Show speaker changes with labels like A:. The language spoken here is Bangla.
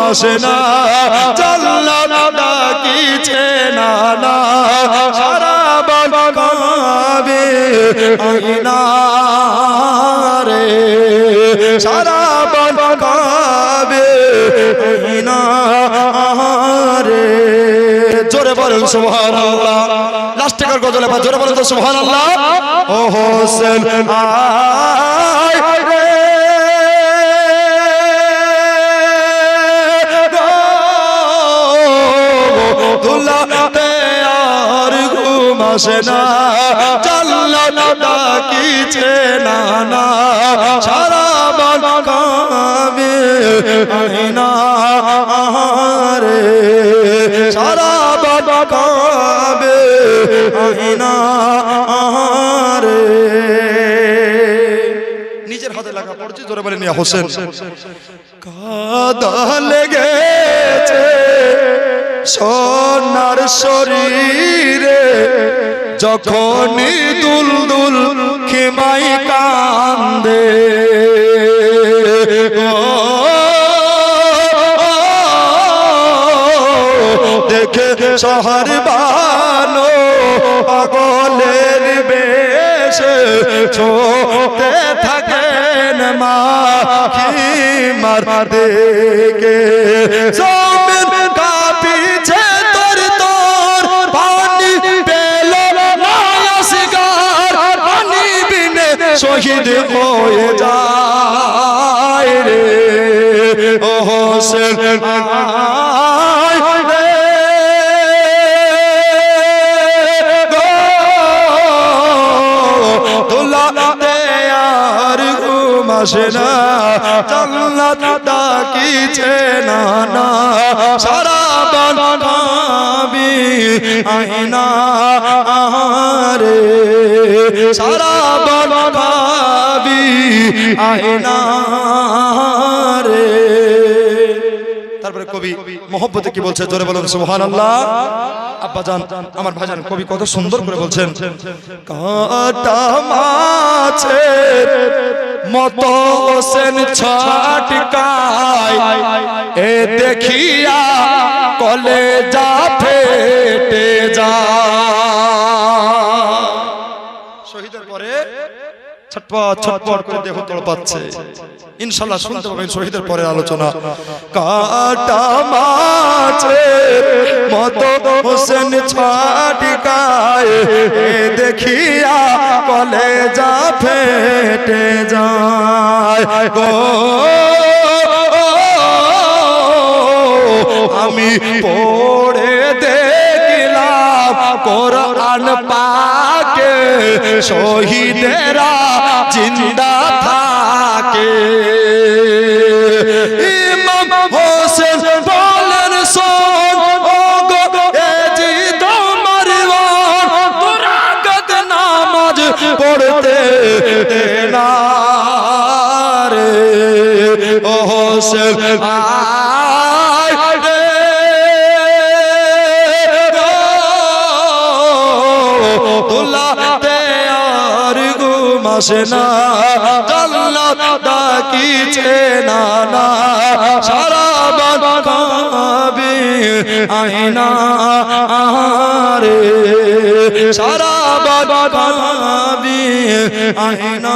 A: আসে না জান্নাত ডাকিছে না না সারা বন কাবে আইনা রে সারা বন কাবে আইনা রে জোরে বলেন সুবহানাল্লাহ লাস্ট টাকার গজলে বা জোরে বলেন তো সুবহানাল্লাহ ও হোসেন আয় রে দুলাতে আর ঘুম আসে না জান্নাত ডাকিছে না না সারা বন কাবে আইনা রে সারা বন কাবে আইনা রে নিজের হাতে লাগা পড়ছে জোরে বলেন ইয়া হোসেন কাদা লেগেছে সোনার শরীরে যখনই দুলদুল খেমাই কান্দে দেখে শহর বানো পাগলের বেশে ছোটে থাকেন মা খিমার দেখে জমিন কাঁপিছে তোর তোর পানি পেল না আসগার পানি বিনে শহীদ হয়ে যায় রে ও হোসেন আয় রে দুলাতে আর ঘুম আসে না জান্নাত ডাকিছে না না সারা বন কাবে আইনা রে সারা বন কাবে আইনা রে তারপরে কবি মোহব্বতে কি বলছে জোরে বলুন সুবহানাল্লাহ আব্বাজান আমার ভাইজান কবি কত সুন্দর করে বলছেন কাটা মাছের মতো হোসেন ছটকায় এ দেখিয়া কলেজা ফেটে যায় শহীদের পরে ছটপট ছটপট করে দেহ তড়পাচ্ছে ইনশাআল্লাহ শুনতে পাবেন শহীদের পরে আলোচনা কাটা মাছের মতো হোসেন ছটকায় এ দেখিয়া কলেজা ফেটে যায় গো আমি পড়ে দেখলাম কোরআন পাকে শহীদেরা জিন্দা থাকে ইমাম হোসেন বলেন শোন ও গো এ জি তোমার দুরাগত নামাজ পড়তে না রে ও হোসেন আয় রে দুলাতে আর ঘুম আসে না জান্নাত ডাকিছে না না সারা বন কাবে আইনা রে সারা বন কাবে আইনা